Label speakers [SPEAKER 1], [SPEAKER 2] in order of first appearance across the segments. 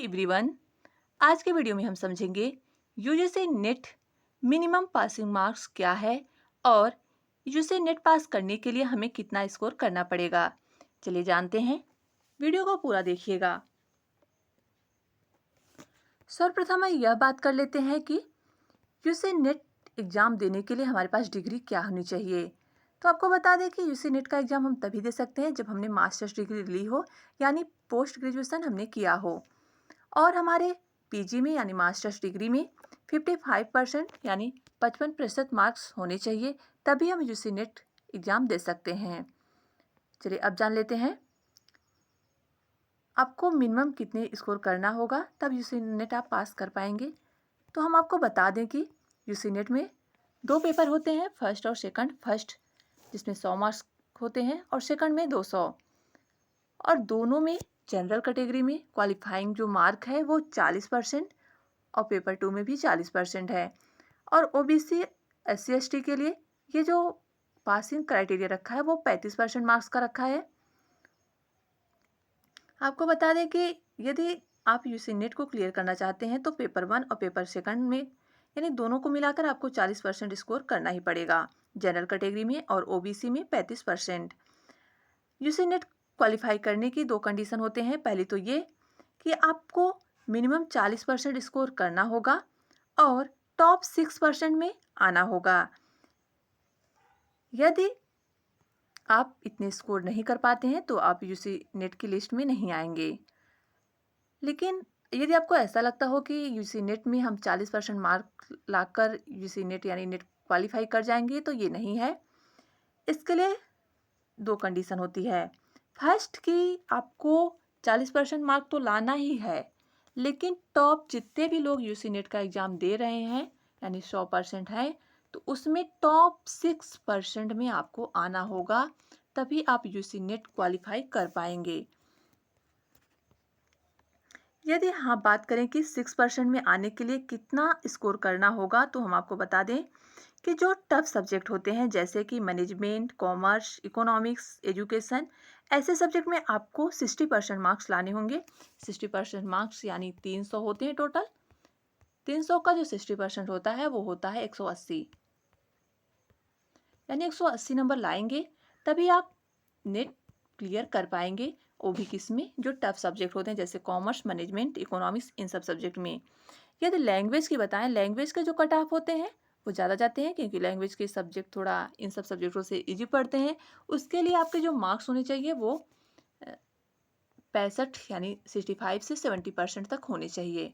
[SPEAKER 1] Everyone, आज के video में हम समझेंगे UGC net minimum passing marks क्या है और यूजीसी नेट पास करने के लिए हमें कितना स्कोर करना पड़ेगा। चलिए जानते हैं, वीडियो को पूरा देखिएगा। सर्वप्रथम यह बात कर लेते हैं कि यूजीसी नेट एग्ज़ाम देने के लिए हमारे पास डिग्री क्या होनी चाहिए। तो आपको बता दें कि यूजीसी नेट का एग्ज़ाम हम तभी दे सकते हैं जब हमने मास्टर्स डिग्री ली हो, यानी पोस्ट ग्रेजुएशन हमने किया हो, और हमारे पीजी में यानी मास्टर्स डिग्री में 55% यानी 55% मार्क्स होने चाहिए, तभी हम यूजीसी नेट एग्ज़ाम दे सकते हैं। चलिए अब जान लेते हैं आपको मिनिमम कितने स्कोर करना होगा, तब यूजीसी नेट आप पास कर पाएंगे। तो हम आपको बता दें कि यूजीसी नेट में 2 पेपर होते हैं, फर्स्ट और सेकंड। फर्स्ट जिसमें 100 मार्क्स होते हैं और सेकंड में 200, और दोनों में जनरल कैटेगरी में क्वालिफाइंग जो मार्क है वो 40% और पेपर 2 में भी 40% है, और ओबीसी SC ST के लिए ये जो पासिंग क्राइटेरिया रखा है वो 35% मार्क्स का रखा है। आपको बता दें कि यदि आप यूजीसी नेट को क्लियर करना चाहते हैं तो पेपर 1 और पेपर सेकंड में यानी दोनों को मिलाकर आपको 40% स्कोर करना ही पड़ेगा, जनरल कैटेगरी में और ओबीसी में 35%। यूजीसी नेट क्वालिफाई करने की 2 कंडीशन होते हैं। पहली तो ये कि आपको मिनिमम 40% स्कोर करना होगा और टॉप 6% में आना होगा। यदि आप इतने स्कोर नहीं कर पाते हैं तो आप यूजीसी नेट की लिस्ट में नहीं आएंगे। लेकिन यदि आपको ऐसा लगता हो कि यूजीसी नेट में हम 40% मार्क लाकर यूजीसी नेट यानी नेट क्वालिफाई कर जाएंगे, तो ये नहीं है। इसके लिए 2 कंडीशन होती है। फर्स्ट कि आपको 40% मार्क तो लाना ही है, लेकिन टॉप जितने भी लोग यूजीसी नेट का एग्ज़ाम दे रहे हैं यानी 100% है, तो उसमें टॉप 6% में आपको आना होगा, तभी आप यूजीसी नेट क्वालिफाई कर पाएंगे। यदि हाँ बात करें कि 6% में आने के लिए कितना स्कोर करना होगा, तो हम आपको बता दें कि जो टफ सब्जेक्ट होते हैं जैसे कि मैनेजमेंट, कॉमर्स, इकोनॉमिक्स, एजुकेशन, ऐसे सब्जेक्ट में आपको 60% मार्क्स लाने होंगे। 60% मार्क्स यानी 300 होते हैं टोटल। 300 का जो 60% होता है वो होता है 180, यानी 180 नंबर लाएंगे तभी आप नेट क्लियर कर पाएंगे। वो भी किस में, जो टफ सब्जेक्ट होते हैं जैसे कॉमर्स, मैनेजमेंट, इकोनॉमिक्स, इन सब सब्जेक्ट में। यदि लैंग्वेज की बताएं, लैंग्वेज के जो कट ऑफ होते हैं वो ज़्यादा जाते हैं, क्योंकि लैंग्वेज के सब्जेक्ट थोड़ा इन सब सब्जेक्टों से इजी पढ़ते हैं। उसके लिए आपके जो मार्क्स होने चाहिए वो 65 यानी 65 से 70% तक होने चाहिए।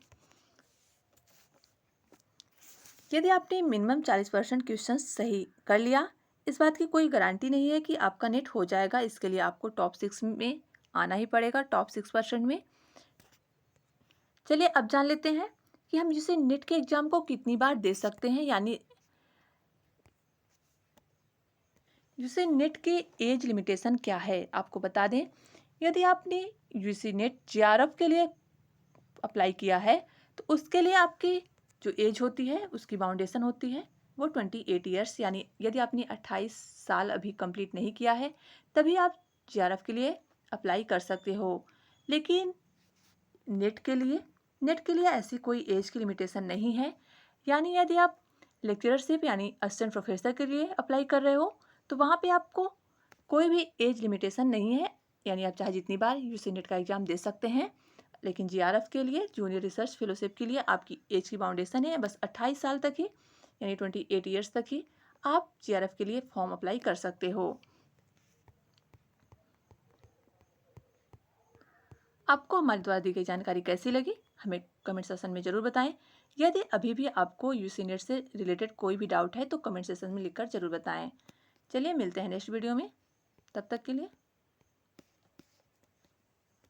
[SPEAKER 1] यदि आपने मिनिमम 40% क्वेश्चन सही कर लिया, इस बात की कोई गारंटी नहीं है कि आपका नेट हो जाएगा। इसके लिए आपको टॉप 6 में आना ही पड़ेगा, टॉप 6% में। चलिए अब जान लेते हैं कि हम जिसे नेट के एग्जाम को कितनी बार दे सकते हैं, यानी जिसे नेट के एज लिमिटेशन क्या है। आपको बता दें, यदि आपने यूजीसी नेट JRF के लिए अप्लाई किया है तो उसके लिए आपकी जो एज होती है, उसकी बाउंडेशन होती है वो 28 ईयर्स, यानी यदि आपने 28 साल अभी कंप्लीट नहीं किया है तभी आप JRF के लिए अप्लाई कर सकते हो। लेकिन नेट के लिए ऐसी कोई एज की लिमिटेशन नहीं है। यानी यदि आप लेक्चरशिप यानी असिस्टेंट प्रोफेसर के लिए अप्लाई कर रहे हो तो वहाँ पे आपको कोई भी एज लिमिटेशन नहीं है, यानी आप चाहे जितनी बार यूजीसी नेट का एग्ज़ाम दे सकते हैं। लेकिन JRF के लिए, जूनियर रिसर्च फेलोशिप के लिए आपकी एज की बाउंडेशन है बस 28 साल तक ही, यानी 28 ईयर्स तक ही आप JRF के लिए फॉर्म अप्लाई कर सकते हो। आपको हमारे द्वारा दी गई जानकारी कैसी लगी हमें कमेंट सेक्शन में ज़रूर बताएं। यदि अभी भी आपको यूजीसी नेट से रिलेटेड कोई भी डाउट है तो कमेंट सेक्शन में लिखकर ज़रूर बताएं। चलिए मिलते हैं नेक्स्ट वीडियो में, तब तक के लिए